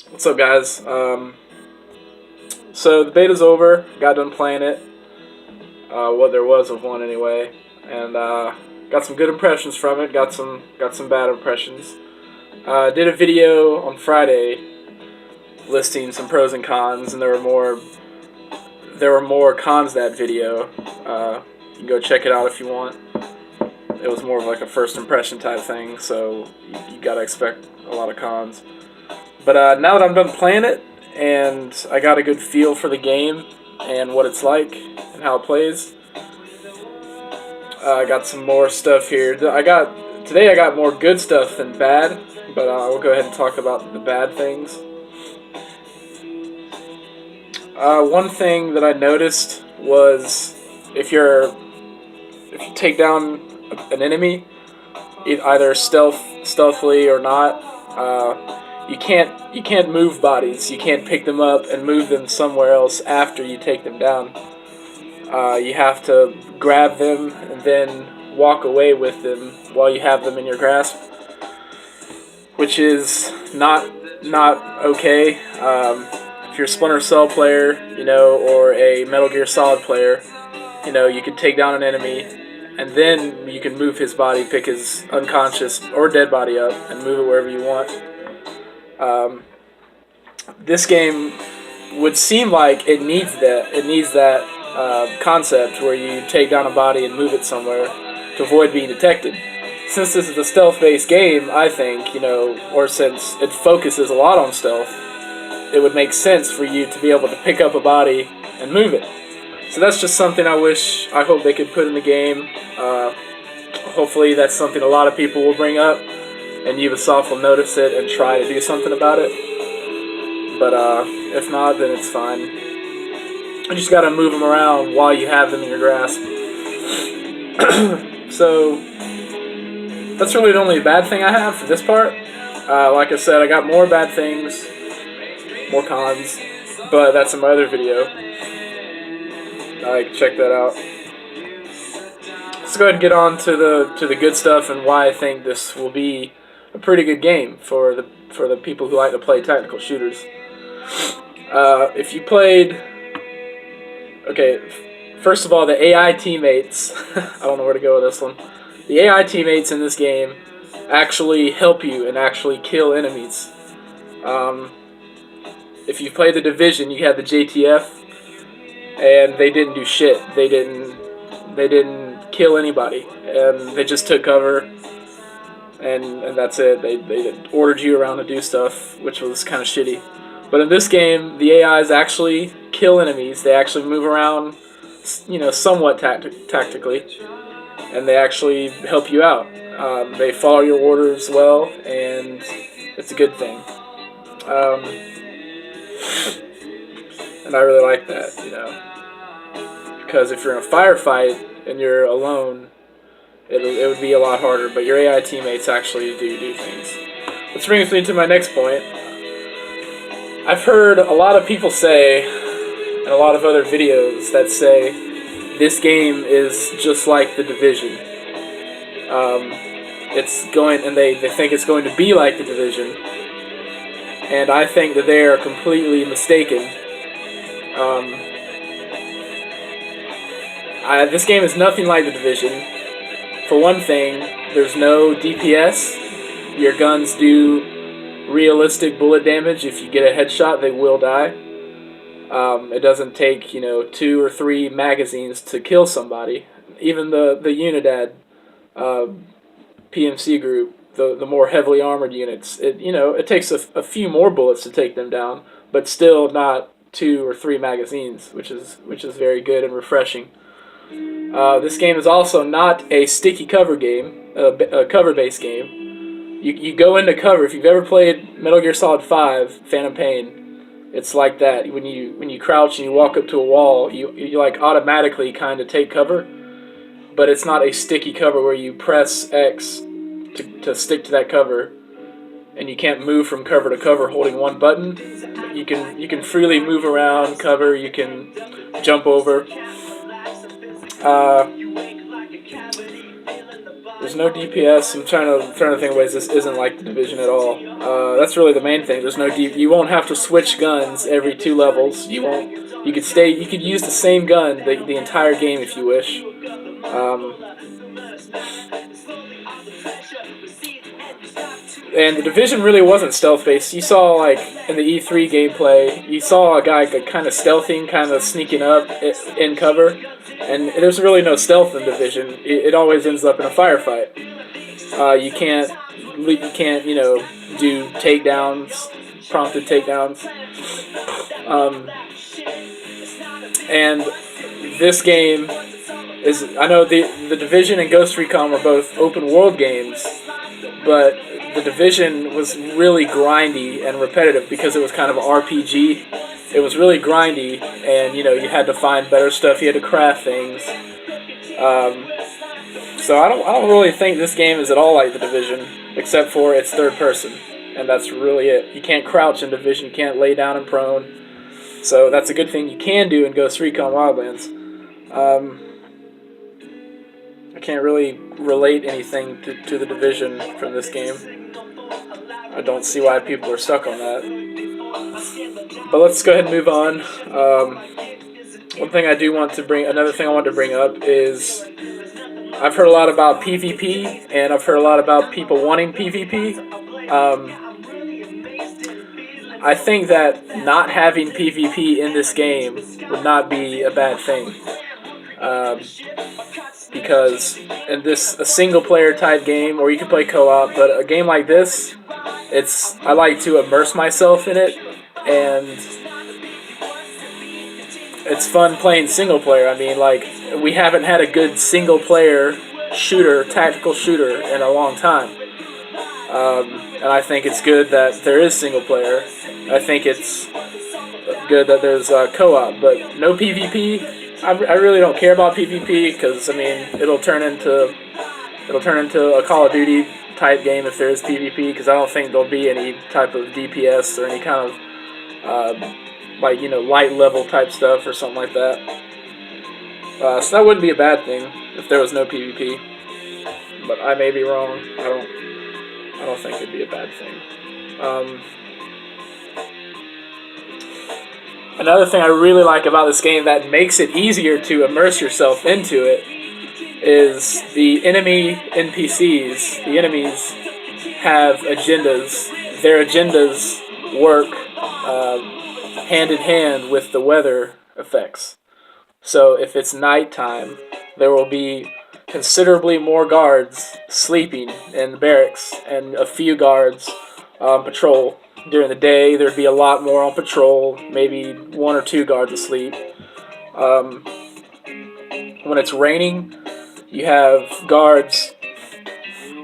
What's up, guys? So the beta's over. Got done playing it. What there was of one anyway, and got some good impressions from it. Got some bad impressions. Did a video on Friday listing some pros and cons, and there were more cons to that video. You can go check it out if you want. It was more of like a first impression type thing, so you gotta expect a lot of cons. But now that I'm done playing it, and I got a good feel for the game and what it's like and how it plays, I got some more stuff here. Today I got more good stuff than bad, but we'll go ahead and talk about the bad things. One thing that I noticed was if you take down an enemy, either stealthily or not, you can't move bodies. You can't pick them up and move them somewhere else after you take them down. You have to grab them and then walk away with them while you have them in your grasp, which is not okay. If you're a Splinter Cell player, or a Metal Gear Solid player, you can take down an enemy, and then you can move his body, pick his unconscious or dead body up, and move it wherever you want. This game would seem like it needs that. It needs that concept where you take down a body and move it somewhere to avoid being detected. Since this is a stealth-based game, I think, or since it focuses a lot on stealth, it would make sense for you to be able to pick up a body and move it. So that's just something I hope they could put in the game. Hopefully that's something a lot of people will bring up, and Ubisoft will notice it and try to do something about it. But if not, then it's fine. You just gotta move them around while you have them in your grasp. So that's really the only bad thing I have for this part. Like I said, I got more bad things, more cons, but that's in my other video. Check that out. Let's go ahead and get on to the good stuff and why I think this will be a pretty good game for the people who like to play tactical shooters. If you played, first of all, the AI teammates. I don't know where to go with this one. The AI teammates in this game actually help you and actually kill enemies. If you played the Division, you had the JTF, and they didn't do shit. They didn't kill anybody, and they just took cover, and that's it. They ordered you around to do stuff, which was kind of shitty. But in this game, the AIs actually kill enemies. They actually move around, somewhat tactically, and they actually help you out. They follow your orders well, and it's a good thing. And I really like that, because if you're in a firefight and you're alone, it would be a lot harder. But your AI teammates actually do things. Which brings me to my next point. I've heard a lot of people say, and a lot of other videos that say, this game is just like The Division. They think it's going to be like The Division, and I think that they are completely mistaken. This game is nothing like The Division. For one thing, there's no DPS. Your guns do realistic bullet damage. If you get a headshot, they will die. It doesn't take 2 or 3 magazines to kill somebody. Even the Unidad PMC group, the more heavily armored units, it takes a few more bullets to take them down, but still not 2 or 3 magazines, which is very good and refreshing. This game is also not a sticky cover game, a cover-based game. You go into cover. If you've ever played Metal Gear Solid 5, Phantom Pain, it's like that. When you crouch and you walk up to a wall, you automatically kind of take cover, but it's not a sticky cover where you press X to stick to that cover, and you can't move from cover to cover holding one button. You can freely move around cover. You can jump over. There's no DPS. I'm trying to think of ways this isn't like the Division at all. That's really the main thing. There's no You won't have to switch guns every 2 levels. You won't. You could stay. You could use the same gun the entire game if you wish. And the Division really wasn't stealth-based. You saw, like, in the E3 gameplay, you saw a guy kind of stealthing, kind of sneaking up in cover, and there's really no stealth in Division. It always ends up in a firefight. You can't, do takedowns, prompted takedowns. And this game is, I know the Division and Ghost Recon were both open-world games, but the Division was really grindy and repetitive because it was kind of an RPG. It was really grindy, and you had to find better stuff. You had to craft things. So I don't really think this game is at all like the Division, except for it's third person, and that's really it. You can't crouch in Division. You can't lay down and prone. So that's a good thing you can do in Ghost Recon Wildlands. I can't really relate anything to the Division from this game. I don't see why people are stuck on that. But let's go ahead and move on. Another thing I want to bring up is I've heard a lot about PvP, and I've heard a lot about people wanting PvP. I think that not having PvP in this game would not be a bad thing. Because in a single player type game, or you can play co-op, but a game like this, I like to immerse myself in it, and it's fun playing single player. I mean, like, we haven't had a good single player tactical shooter in a long time. And I think it's good that there is single player. I think it's good that there's co-op, but no PvP. I really don't care about PvP because, I mean, it'll turn into a Call of Duty type game if there is PvP, because I don't think there'll be any type of DPS or any kind of light level type stuff or something like that. So that wouldn't be a bad thing if there was no PvP, but I may be wrong. I don't think it'd be a bad thing. Another thing I really like about this game that makes it easier to immerse yourself into it is the enemy NPCs. The enemies have agendas. Their agendas work hand in hand with the weather effects. So if it's nighttime, there will be considerably more guards sleeping in the barracks and a few guards on patrol. During the day, there'd be a lot more on patrol, maybe 1 or 2 guards asleep. When it's raining, you have guards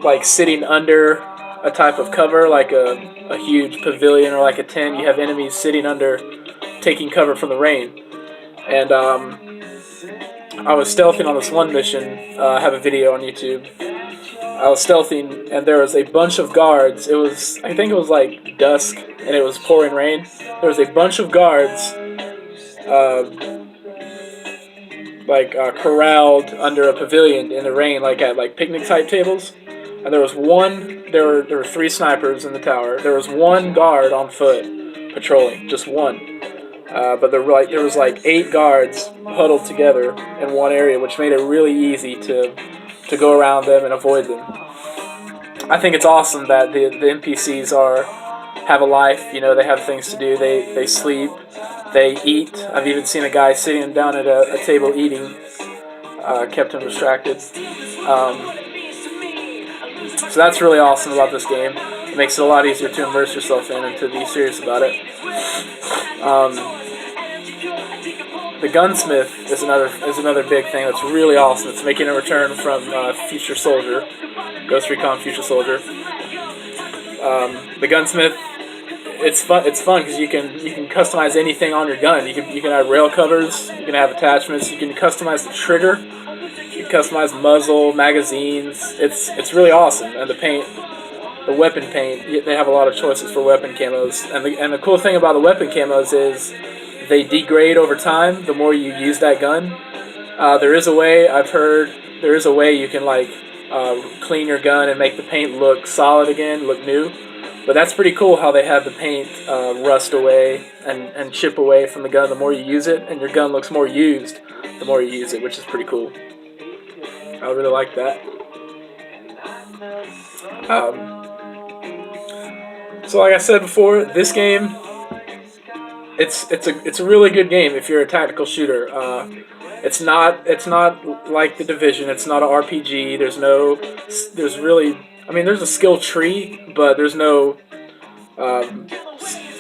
like sitting under a type of cover, like a huge pavilion or like a tent. You have enemies sitting under, taking cover from the rain. And I was stealthing on this one mission. I have a video on YouTube. I was stealthing, and there was a bunch of guards. I think it was like dusk, and it was pouring rain. There was a bunch of guards, corralled under a pavilion in the rain, like at picnic type tables. And there was one. There were 3 snipers in the tower. There was 1 guard on foot patrolling, just 1. But there was 8 guards huddled together in one area, which made it really easy to go around them and avoid them. I think it's awesome that the NPCs have a life. They have things to do. They sleep, they eat. I've even seen a guy sitting down at a table eating. Kept him distracted. So that's really awesome about this game. It makes it a lot easier to immerse yourself in and to be serious about it. The gunsmith is another big thing that's really awesome. It's making a return from Future Soldier, Ghost Recon Future Soldier. The gunsmith, it's fun because you can customize anything on your gun. You can have rail covers, you can have attachments, you can customize the trigger, you can customize muzzle, magazines. It's really awesome. And the weapon paint, they have a lot of choices for weapon camos. And the cool thing about the weapon camos is they degrade over time the more you use that gun. There is a way, I've heard, you can clean your gun and make the paint look solid again, look new. But that's pretty cool how they have the paint rust away and chip away from the gun the more you use it, and your gun looks more used the more you use it, which is pretty cool. I really like that. So like I said before, this game, it's a really good game if you're a tactical shooter. It's not like The Division. It's not an RPG. There's a skill tree, but there's no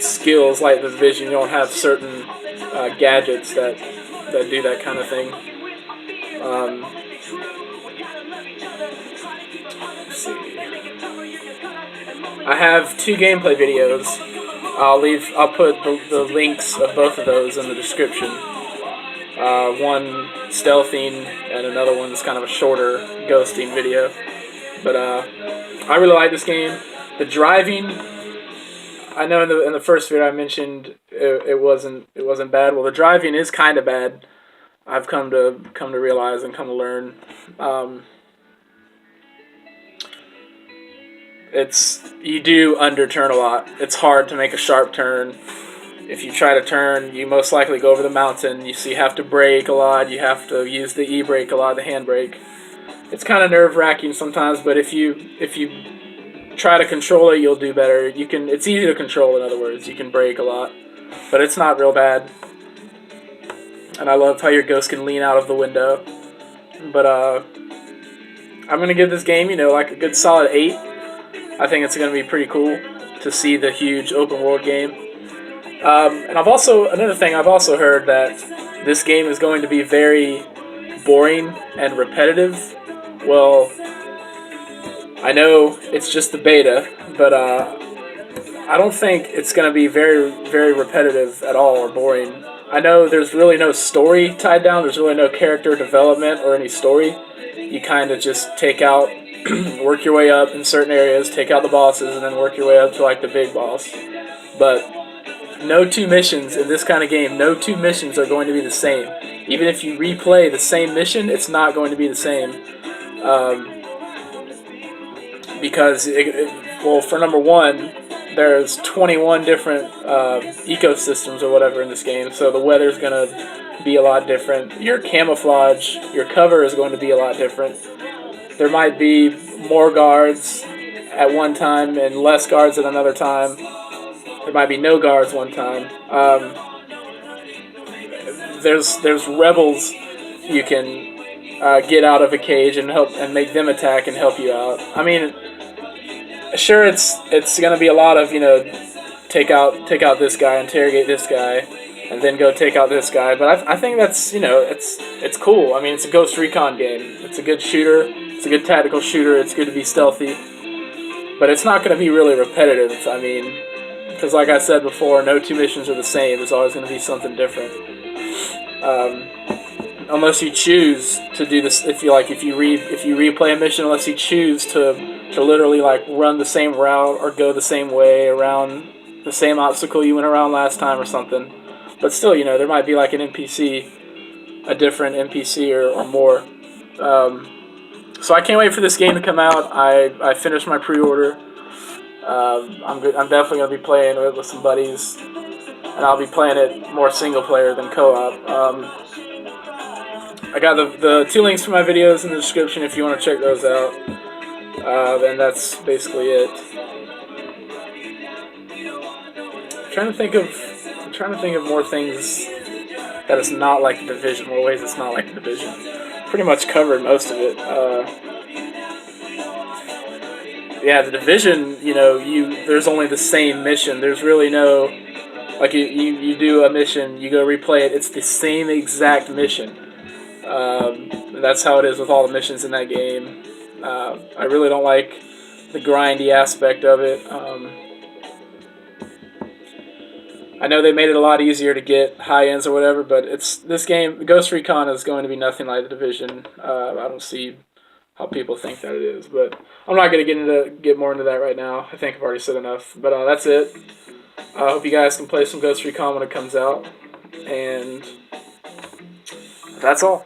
skills like The Division. You don't have certain gadgets that do that kind of thing. Let's see. I have 2 gameplay videos. I'll put the links of both of those in the description. One stealthing and another one's kind of a shorter ghosting video. But I really like this game. The driving, I know in the first video I mentioned it wasn't bad. Well, the driving is kind of bad. I've come to realize and come to learn. You do underturn a lot. It's hard to make a sharp turn. If you try to turn, you most likely go over the mountain. You have to brake a lot. You have to use the e-brake a lot, the handbrake. It's kind of nerve-wracking sometimes, but if you try to control it, you'll do better. It's easy to control, in other words. You can brake a lot, but it's not real bad. And I love how your ghost can lean out of the window. But I'm gonna give this game, like a good solid 8. I think it's gonna be pretty cool to see the huge open world game. And another thing I've also heard that this game is going to be very boring and repetitive. Well, I know it's just the beta, but I don't think it's going to be very, very repetitive at all or boring. I know there's really no story tied down. There's really no character development or any story. You kind of just work your way up in certain areas, take out the bosses, and then work your way up to like the big boss. But no 2 missions in this kind of game, no 2 missions are going to be the same. Even if you replay the same mission, it's not going to be the same. Because, for number one, there's 21 different ecosystems or whatever in this game, so the weather's going to be a lot different. Your camouflage, your cover is going to be a lot different. There might be more guards at one time and less guards at another time. There might be no guards one time. There's rebels you can get out of a cage and help and make them attack and help you out. I mean, sure, it's gonna be a lot of take out this guy, interrogate this guy, and then go take out this guy. But I think that's it's cool. I mean, it's a Ghost Recon game. It's a good shooter. It's a good tactical shooter. It's good to be stealthy, but it's not gonna be really repetitive. I mean, because like I said before, no 2 missions are the same. There's always gonna be something different. Unless you choose to do this, if you replay a mission, unless you choose to literally run the same route or go the same way around the same obstacle you went around last time or something. But still, there might be like an NPC, a different NPC or more. So I can't wait for this game to come out. I finished my pre-order. I'm definitely gonna be playing it with some buddies, and I'll be playing it more single player than co-op. I got the 2 links for my videos in the description if you want to check those out. And that's basically it. I'm trying to think of more things that it's not like The Division, more ways it's not like The Division. Pretty much covered most of it. Yeah, The Division, there's only the same mission. There's really no, you do a mission, you go replay it, it's the same exact mission. That's how it is with all the missions in that game. I really don't like the grindy aspect of it. I know they made it a lot easier to get high ends or whatever, but this game, Ghost Recon, is going to be nothing like The Division. I don't see how people think that it is, but I'm not going to get more into that right now. I think I've already said enough, but that's it. I hope you guys can play some Ghost Recon when it comes out, and that's all.